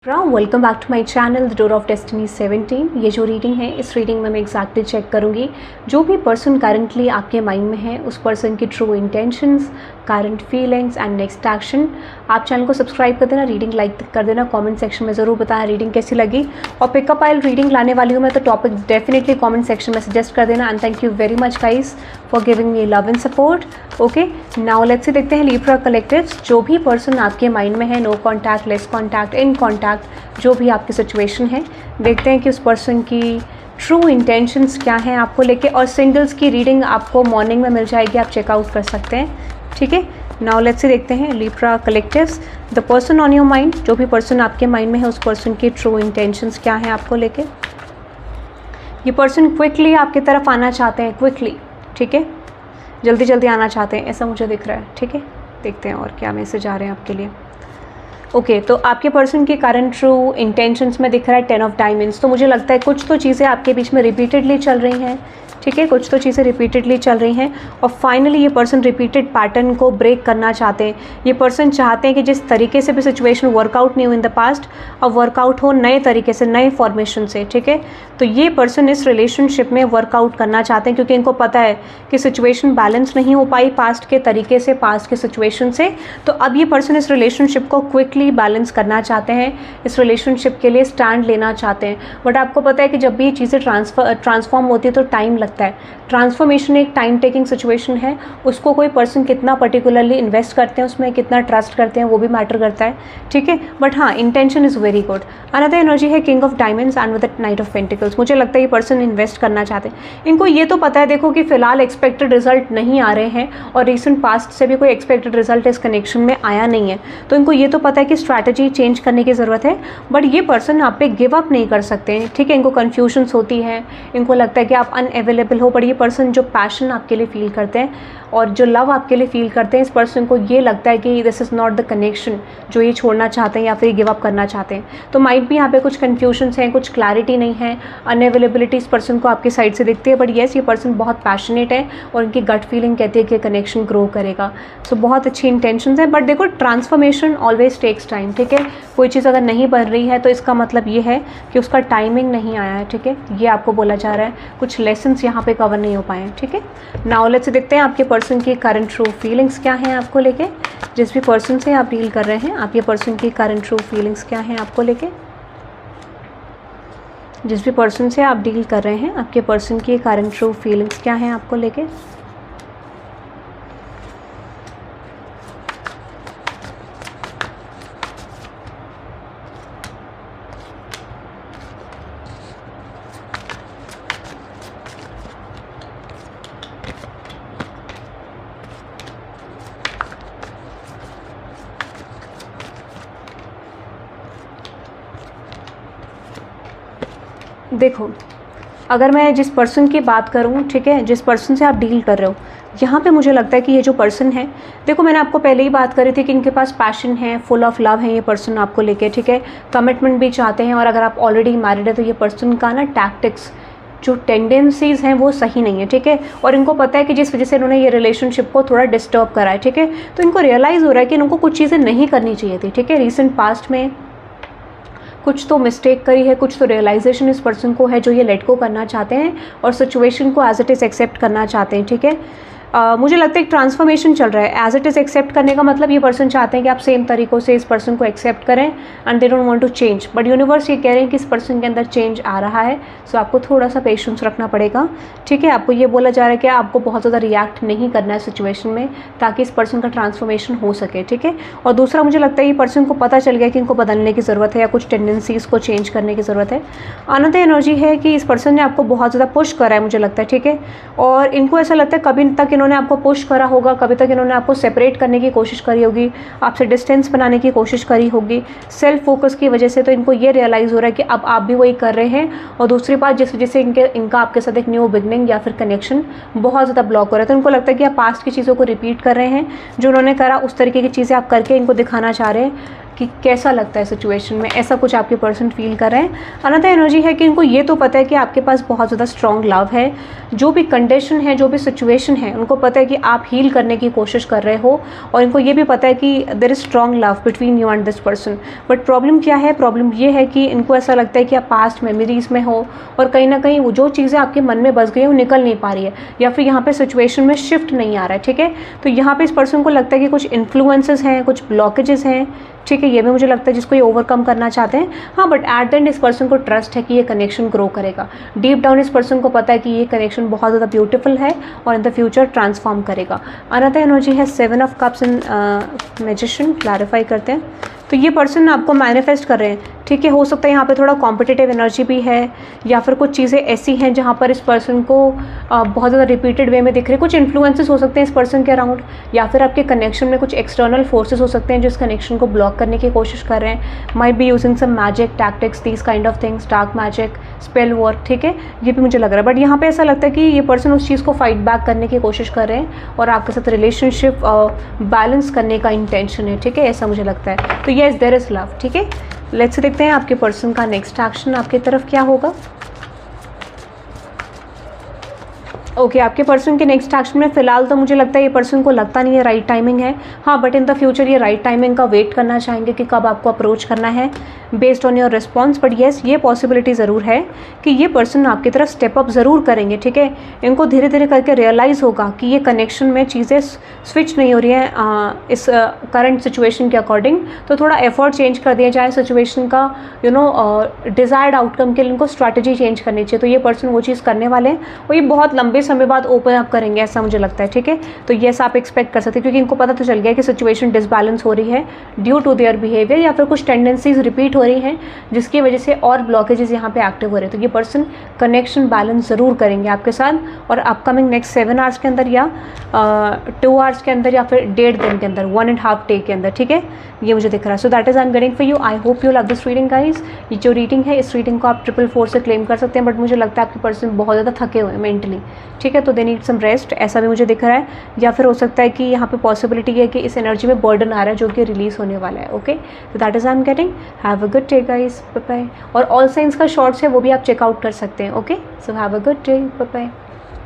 Welcome back to my channel the door of destiny 17। ये जो reading है इस रीडिंग में मैं एग्जैक्टली चेक करूँगी जो भी पर्सन करंटली आपके माइंड में है उस पर्सन की true intentions, current feelings and next action. आप चैनल को सब्सक्राइब कर देना, रीडिंग लाइक कर देना, कमेंट सेक्शन में ज़रूर बताएं रीडिंग कैसी लगी। और पिकअप आइल रीडिंग लाने वाली हूँ मैं, तो टॉपिक डेफिनेटली कमेंट सेक्शन में सजेस्ट कर देना। And thank you very much guys for giving me love and support. Okay, now let's see देखते हैं लिब्रा कलेक्टिव्स जो भी पर्सन आपके माइंड में है, no contact, less contact, in contact, जो भी आपकी सिचुएशन है, देखते हैं कि उस पर्सन की ट्रू इंटेंशंस क्या हैं आपको लेके। और सिंगल्स की रीडिंग आपको मॉर्निंग में मिल जाएगी, आप चेकआउट कर सकते हैं। ठीक है, नाउ लेट्स से देखते हैं Libra collectives the person on your mind, जो भी पर्सन आपके माइंड में है उस पर्सन की ट्रू इंटेंशंस क्या हैं आपको लेके। ये पर्सन क्विकली आपकी तरफ आना चाहते हैं, क्विकली, ठीक है, जल्दी जल्दी आना चाहते हैं, ऐसा मुझे दिख रहा है। ठीक है, देखते हैं और क्या मैसेज आ रहे हैं आपके लिए। ओके, तो आपके पर्सन की करंट ट्रू इंटेंशंस में दिख रहा है 10 ऑफ डायमंड्स। तो मुझे लगता है कुछ तो चीज़ें आपके बीच में रिपीटेडली चल रही हैं। ठीक है, कुछ तो चीज़ें रिपीटेडली चल रही हैं और फाइनली ये पर्सन रिपीटेड पैटर्न को ब्रेक करना चाहते हैं। ये पर्सन चाहते हैं कि जिस तरीके से भी सिचुएशन वर्कआउट नहीं हुई इन द पास्ट, अब वर्कआउट हो नए तरीके से, नए फॉर्मेशन से। ठीक है, तो ये पर्सन इस रिलेशनशिप में वर्कआउट करना चाहते हैं क्योंकि इनको पता है कि सिचुएशन बैलेंस नहीं हो पाई पास्ट के तरीके से, पास्ट के सिचुएशन से। तो अब ये पर्सन इस रिलेशनशिप को क्विकली बैलेंस करना चाहते हैं, इस रिलेशनशिप के लिए स्टैंड लेना चाहते हैं। बट आपको पता है कि जब भी ये चीज़ें ट्रांसफॉर्म होती है तो टाइम लगता है। ट्रांसफॉर्मेशन एक टाइम टेकिंग सिचुएशन है, उसको कोई पर्सन कितना पर्टिकुलरली इन्वेस्ट करते हैं, उसमें कितना ट्रस्ट करते हैं, वो भी मैटर करता है। ठीक है, बट हाँ, intention is very good. Another energy है king of diamonds and with the knight of pentacles. मुझे लगता है ये पर्सन इन्वेस्ट करना चाहते हैं। इनको ये तो पता है देखो कि फिलहाल एक्सपेक्टेड रिजल्ट नहीं आ रहे हैं और रिसेंट पास्ट से भी कोई एक्सपेक्टेड रिजल्ट इस कनेक्शन में आया नहीं है। तो इनको ये तो पता है कि स्ट्रैटेजी चेंज करने की ज़रूरत है, बट ये पर्सन आप पे गिव अप नहीं कर सकते हैं। ठीक है, इनको कन्फ्यूजन्स होती है, इनको लगता है कि आप अनअवेलेबल हो, बट ये पर्सन जो पैशन आपके लिए फील करते हैं और जो लव आपके लिए फील करते हैं, इस पर्सन को ये लगता है कि this is not the connection जो ये छोड़ना चाहते हैं या फिर गिव अप करना चाहते हैं। तो माइट भी यहाँ पे कुछ कन्फ्यूजन्स हैं, कुछ क्लैरिटी नहीं है, अनअवेलेबिलिटी इस पर्सन को आपकी साइड से दिखती है। बट येस, ये पर्सन बहुत पैशनेट है और इनकी गट फीलिंग कहती है कि कनेक्शन ग्रो करेगा। सो बहुत अच्छी इंटेंशंस है, बट देखो ट्रांसफॉर्मेशन ऑलवेज टेक्स टाइम। ठीक है, कोई चीज़ अगर नहीं बन रही है तो इसका मतलब ये है कि उसका टाइमिंग नहीं आया है। ठीक है, ये आपको बोला जा रहा है, कुछ लेसन्स यहाँ पे कवर नहीं हो पाए हैं। ठीक है, नाउ लेट्स देखते हैं आपके पर्सन की करंट ट्रू फीलिंग्स क्या हैं आपको लेके। जिस भी पर्सन से आप डील कर रहे हैं, आपके पर्सन की करंट ट्रू फीलिंग्स क्या हैं आपको लेके। जिस भी पर्सन से आप डील कर रहे हैं, आपके पर्सन की करंट ट्रू फीलिंग्स क्या हैं आपको लेके। देखो, अगर मैं जिस पर्सन की बात करूं, ठीक है, जिस पर्सन से आप डील कर रहे हो, यहाँ पे मुझे लगता है कि ये जो पर्सन है, देखो मैंने आपको पहले ही बात करी थी कि इनके पास पैशन है, फुल ऑफ लव है ये पर्सन आपको लेके। ठीक है, कमिटमेंट भी चाहते हैं और अगर आप ऑलरेडी मैरिड है तो ये पर्सन का ना टैक्टिक्स, जो टेंडेंसीज़ हैं वो सही नहीं है। ठीक है, और इनको पता है कि जिस वजह से इन्होंने ये रिलेशनशिप को थोड़ा डिस्टर्ब करा है। ठीक है, तो इनको रियलाइज़ हो रहा है कि इनको कुछ चीज़ें नहीं करनी चाहिए थी। ठीक है, रिसेंट पास्ट में कुछ तो मिस्टेक करी है, कुछ तो रियलाइजेशन इस पर्सन को है जो ये लेट गो करना चाहते हैं और सिचुएशन को एज इट इज़ एक्सेप्ट करना चाहते हैं। ठीक है, मुझे लगता है एक ट्रांसफॉर्मेशन चल रहा है। एज इट इज़ एक्सेप्ट करने का मतलब ये पर्सन चाहते हैं कि आप सेम तरीक़ों से इस पर्सन को एक्सेप्ट करें and they don't want to change. But universe ये कह रहे हैं कि इस पर्सन के अंदर चेंज आ रहा है, सो आपको थोड़ा सा पेशेंस रखना पड़ेगा। ठीक है, आपको ये बोला जा रहा है कि आपको बहुत ज़्यादा रिएक्ट नहीं करना है सिचुएशन में ताकि इस पर्सन का ट्रांसफॉर्मेशन हो सके। ठीक है, और दूसरा मुझे लगता है ये पर्सन को पता चल गया कि इनको बदलने की ज़रूरत है या कुछ टेंडेंसीज़ को चेंज करने की ज़रूरत है। अनदर एनर्जी है कि इस पर्सन ने आपको बहुत ज़्यादा पुश करा है मुझे लगता है। ठीक है, और इनको ऐसा लगता है कभी तक इन्होंने आपको पुश करा होगा, कभी तक इन्होंने आपको सेपरेट करने की कोशिश करी होगी, आपसे डिस्टेंस बनाने की कोशिश करी होगी सेल्फ फोकस की वजह से। तो इनको ये रियलाइज़ हो रहा है कि अब आप भी वही कर रहे हैं। और दूसरी बात, जिस वजह से इनका आपके साथ एक न्यू बिगनिंग या फिर कनेक्शन बहुत ज़्यादा ब्लॉक हो रहा है। तो इनको लगता है कि आप पास्ट की चीज़ों को रिपीट कर रहे हैं, जो उन्होंने करा उस तरीके की चीज़ें आप करके इनको दिखाना चाह रहे हैं कि कैसा लगता है सिचुएशन में, ऐसा कुछ आपके पर्सन फील कर रहे हैं। अनदर एनर्जी है कि इनको ये तो पता है कि आपके पास बहुत ज़्यादा स्ट्रॉन्ग लव है, जो भी कंडीशन है, जो भी सिचुएशन है, उनको पता है कि आप हील करने की कोशिश कर रहे हो, और इनको ये भी पता है कि there is strong love between you and this person. But problem क्या है, प्रॉब्लम ये है कि इनको ऐसा लगता है कि आप पास्ट मेमोरीज में हो, और कहीं ना कहीं वो जो चीज़ें आपके मन में बस गई हैं वो निकल नहीं पा रही है, या फिर यहाँ पे सिचुएशन में शिफ्ट नहीं आ रहा है। ठीक है, तो यहाँ पे इस पर्सन को लगता है कि कुछ इन्फ्लुएंसेस हैं, कुछ ब्लॉकेजेस हैं। ठीक है, ये भी मुझे लगता है जिसको ये ओवरकम करना चाहते हैं। हाँ, बट एट द एंड इस पर्सन को ट्रस्ट है कि ये कनेक्शन ग्रो करेगा। डीप डाउन इस पर्सन को पता है कि ये कनेक्शन बहुत ज़्यादा ब्यूटीफुल है और इन द फ्यूचर ट्रांसफॉर्म करेगा। अनदर एनर्जी है 7 of cups in magician. Clarify करते हैं, तो ये पर्सन आपको मैनिफेस्ट कर रहे हैं। ठीक है, हो सकता है यहाँ पे थोड़ा कॉम्पिटिटिव एनर्जी भी है, या फिर कुछ चीज़ें ऐसी हैं जहाँ पर इस पर्सन को बहुत ज़्यादा रिपीटेड वे में दिख रहे हैं। कुछ इन्फ्लुएंसेस हो सकते हैं इस पर्सन के अराउंड, या फिर आपके कनेक्शन में कुछ एक्सटर्नल फोर्सेस हो सकते हैं जो इस कनेक्शन को ब्लॉक करने की कोशिश कर रहे हैं। Might be using some magic tactics, these kind of things, dark magic, spell work. ठीक है, ये भी मुझे लग रहा है। बट यहाँ पे ऐसा लगता है कि ये पर्सन उस चीज़ को फाइट बैक करने की कोशिश कर रहे हैं और आपके साथ रिलेशनशिप बैलेंस करने का इंटेंशन है। ठीक है, ऐसा मुझे लगता है। तो येस, देयर इज लव। ठीक है, लेट्स से देखते हैं आपके पर्सन का नेक्स्ट एक्शन आपकी तरफ क्या होगा। ओके, आपके पर्सन के नेक्स्ट एक्शन में फिलहाल तो मुझे लगता है ये पर्सन को लगता नहीं है राइट टाइमिंग है। हाँ, बट इन द फ्यूचर ये राइट टाइमिंग का वेट करना चाहेंगे कि कब आपको अप्रोच करना है based on your response. But yes, ये पॉसिबिलिटी ज़रूर है कि ये पर्सन आपकी तरफ स्टेप अप ज़रूर करेंगे। ठीक है, इनको धीरे धीरे करके रियलाइज़ होगा कि ये कनेक्शन में चीज़ें स्विच नहीं हो रही हैं इस करंट सिचुएशन के अकॉर्डिंग। तो थोड़ा एफर्ट चेंज कर दिया जाए सिचुएशन का, डिज़ायर्ड आउटकम के लिए इनको स्ट्रैटेजी चेंज करनी चाहिए। तो ये पर्सन वो चीज़ करने वाले हैं और ये बहुत लंबे समय बाद ओपन अप करेंगे, ऐसा मुझे लगता है। ठीक है, तो येस आप एक्सपेक्ट कर सकते हैं, क्योंकि इनको पता तो चल गया कि सिचुएशन डिसबैलेंस हो रही है ड्यू टू देयर बिहेवियर, या फिर कुछ टेंडेंसीज रिपीट हो रही हैं जिसकी वजह से और ब्लॉकेजेस यहाँ पे एक्टिव हो रहे हैं। तो ये पर्सन कनेक्शन बैलेंस ज़रूर करेंगे आपके साथ, और अपकमिंग नेक्स्ट 7 आवर्स के अंदर, या 2 आवर्स के अंदर, या फिर 1.5 दिन के अंदर, 1.5 डे के अंदर। ठीक है, ये मुझे दिख रहा है। So that is I am getting for you. I hope you love this reading guys. ये जो रीडिंग है, इस रीडिंग को आप 444 से क्लेम कर सकते हैं, बट मुझे लगता है आपके पर्सन बहुत ज़्यादा थके हुए हैं मेंटली। ठीक है, तो दे नीड सम रेस्ट, ऐसा भी मुझे दिख रहा है। या फिर हो सकता है कि यहाँ पे पॉसिबिलिटी है कि इस एनर्जी में बर्डन आ रहा है जो कि रिलीज होने वाला है। ओके, तो that is I am getting. Have a good day guys, bye bye. और ऑल साइंस का शॉर्ट्स है वो भी आप चेकआउट कर सकते हैं। Okay, so have a good day, bye bye.